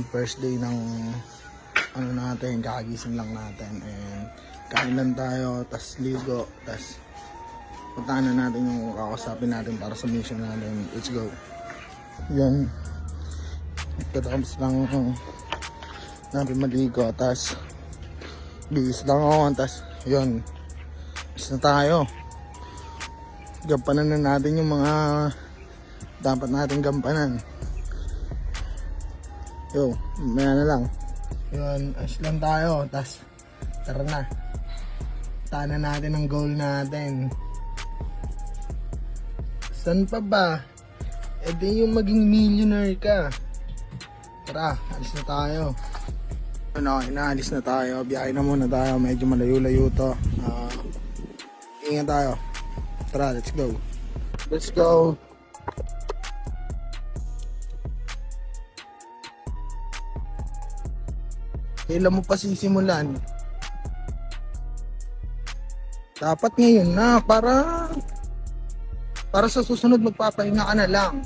First day ng ano natin, kakagising lang natin and kain lang tayo, tas ligo, tas puntahan na natin yung kakausapin natin para sa mission natin. Let's go. Yan, katapos lang natin maligo, tas bihis lang ako, tas yun, bis na tayo. Gampanan na natin yung mga dapat natin gampanan. Yo, maya na lang. Yun, ayos lang tayo. Tas, tara na. Tana natin ang goal natin. Saan pa ba? E di yung maging millionaire ka. Tara, alis na tayo. Ano, inaalis na tayo. Biyahe na muna tayo. Medyo malayo-layo to. Ingat tayo. Tara, let's go. Let's go. Kailan mo pa sisimulan? Dapat ngayon na para sa susunod magpapahinga ka na lang.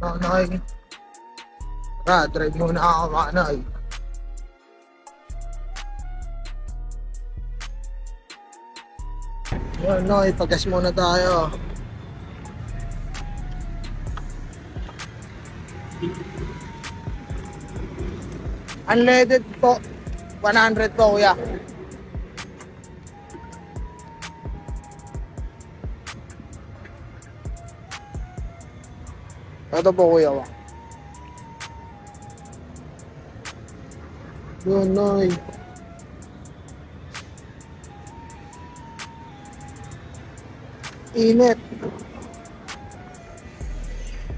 Nanay. Tara, drive muna ako, manay. Yan, no, ipagas muna tayo. Unleaded po, 100 po kuya. Ito po kuya. Yun, noy. Init.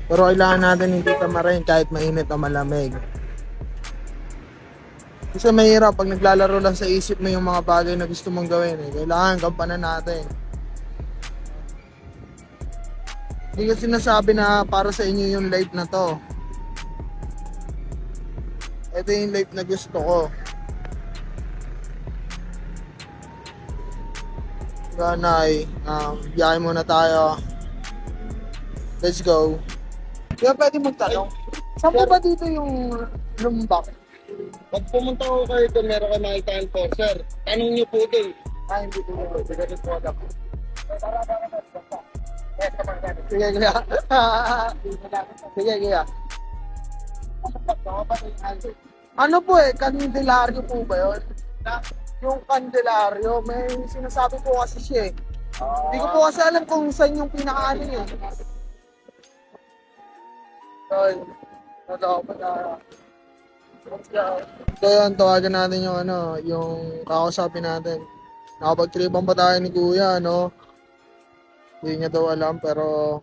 Pero kailangan natin hindi tamarin kahit mainit o malamig. Kasi mahirap pag naglalaro lang sa isip mo yung mga bagay na gusto mong gawin. Kailangan gampanan natin. Hindi kasi sinasabi na para sa inyo yung life na to. Ito yung life na gusto ko. Ganay, biyahe muna tayo. Let's go. Kaya pwede magtanong, saan po ba dito yung lumbak? Pag pumunta ko kayo doon, meron kayo makita ang sir. Tanong nyo po doon. Hindi po po. Ganun po alam. Sige, kaya. Sige, kaya. Ano po Candelaryo po ba yun? Yung Candelaryo, may sinasabi po kasi siya Hindi ko po kasi alam kung saan yung pinakaano yun. So yun, tawagan natin yung yung kakausapin natin. Nakapag-tripan pa tayo ni Kuya, Hindi niya daw alam, pero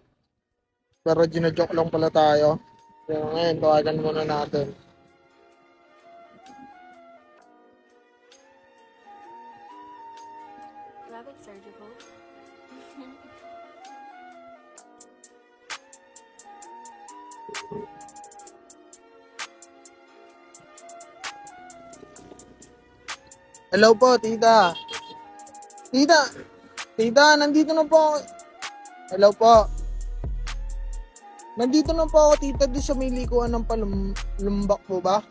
gina-joke lang pala tayo. So ngayon, tawagan muna natin. Rabbit surgical. Hello po, tita. Tita, nandito na po ako. Hello po. Nandito na po ako, tita, doon sa may likuan ng palumbak po ba?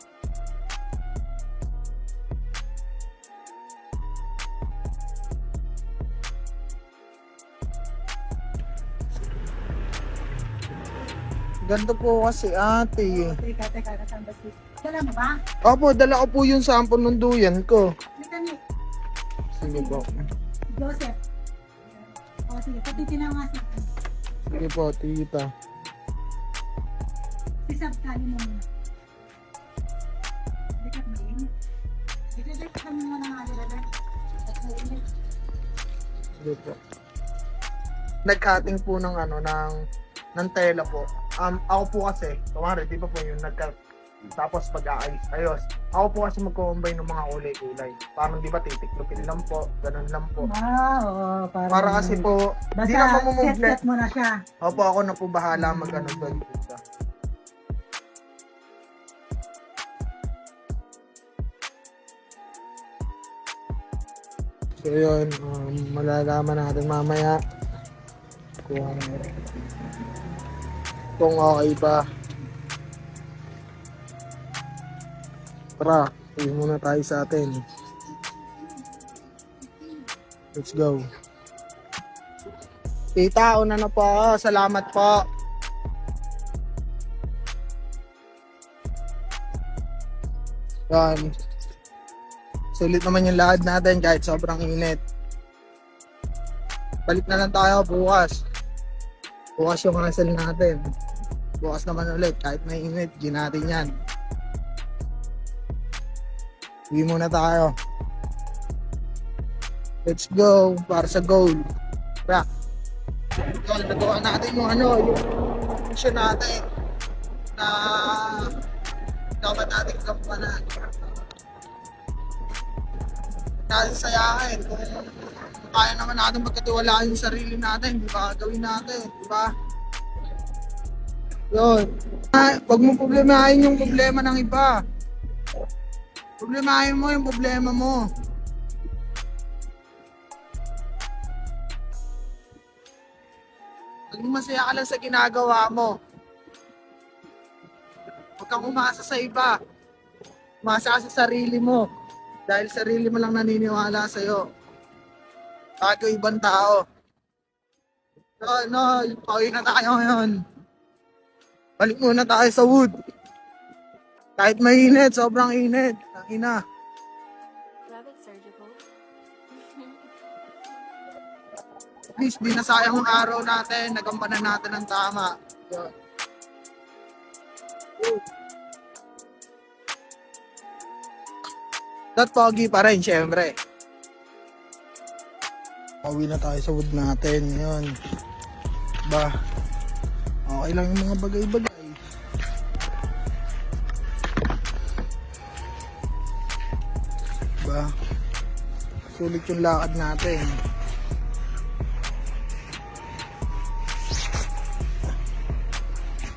Ganto po kasi ate. Teka, nasaan ba si... Dala mo ba? Opo, dala ko po yung sample ng duyan ko. Sige po. Joseph. O sige, patitin nga sa... Sige po, tita. Si Sabtali mo muna. Dekat mo yun. Dekat kami mo ng aliradan. At mainit. Sige po. Nag-cutting po ng ng tela po. Ako po kasi, kumari, di ba po yung tapos pag-aayos. Ako po kasi magko-combine ng mga kulay-kulay. Parang di ba titiklopin lang po, ganun lang po. Oo, Para kasi po, di basta na mamumuglet. set mo na siya. Opo, ako na po bahala doon. So yun, malalaman natin mamaya kung okay ba. Tara, uwi muna tayo sa atin. Let's go. Tita, una na po ako. Salamat po. Yan. Sulit naman yung lakad natin kahit sobrang init. Balik na lang tayo bukas. Bukas yung cancel natin. Bukas naman ulit kahit may init. Gin natin yan. Uwi muna tayo. Let's go para sa goal. Tara. Yun, nagawa natin yung yung mission natin na dapat ating gampanan. Natin sayahin kung kaya naman natin magkatiwalaan yung sarili natin, di ba? Gawin natin, di ba? Yun. Huwag mo problemahin yung problema ng iba. Problemahin mo yung problema mo. Maging masaya ka lang sa ginagawa mo. Huwag kang umasa sa iba. Umasa ka sa sarili mo. Dahil sarili mo lang naniniwala sa'yo. Bago ibang tao. Pauwi na tayo ngayon. Balik muna tayo sa wood. Kahit mainit, sobrang init. Ang ina. Rabbit surgical. At least, di na sayang ang araw natin. Nagampanan natin ng tama. Yun. That pogi pa rin, syempre. Pauwi na tayo sa wood natin. Yun. Ba? Okay lang yung mga bagay-bagay. Ba? Sulit yung lakad natin.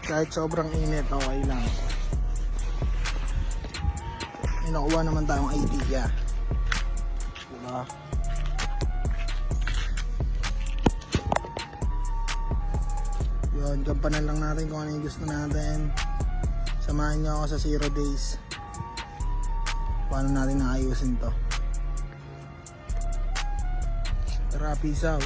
Kahit sobrang init, okay lang. May nakuha naman tayong idea. Diba? Yun, gampanan lang natin kung ano yung gusto natin. Samahan nyo ako sa 0 days. Paano natin naayusin to. Tara, peace out.